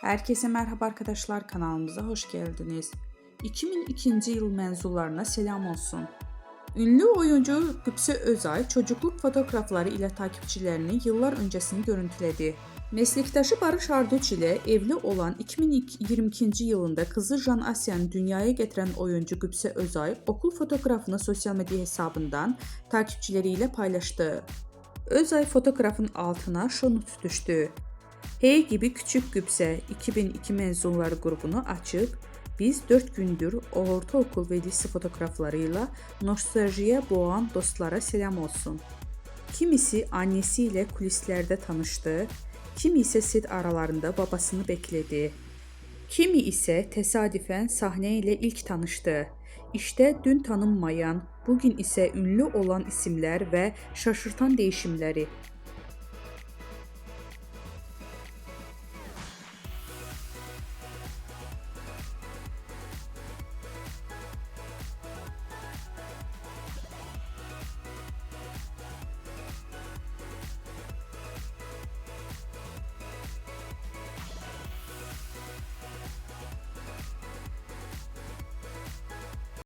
Herkese merhaba arkadaşlar, kanalımıza hoş geldiniz. 2002 yıl mezunlarına selam olsun. Ünlü oyuncu Qübsə Özay çocukluk fotoğrafları ile takipçilerini yıllar öncesini görüntüledi. Meslektaşı Barış Arduç ile evli olan 2022 yılında kızı Jan Asyan'ı dünyaya getiren oyuncu Qübsə Özay okul fotoğrafını sosyal medya hesabından takipçileriyle paylaştı. Özay fotoğrafın altına şu not düştü. Hey gibi küçük Qübsə 2002 mezunları grubunu açıb, biz 4 gündür ortaokul ve lise fotoğraflarıyla nostaljiye boğan dostlara selam olsun. Kimisi annesiyle kulislerde tanıştı, kimi ise set aralarında babasını bekledi. Kimi ise tesadüfen sahneyle ilk tanıştı. İşte dün tanınmayan, bugün ise ünlü olan isimler ve şaşırtan değişimleri.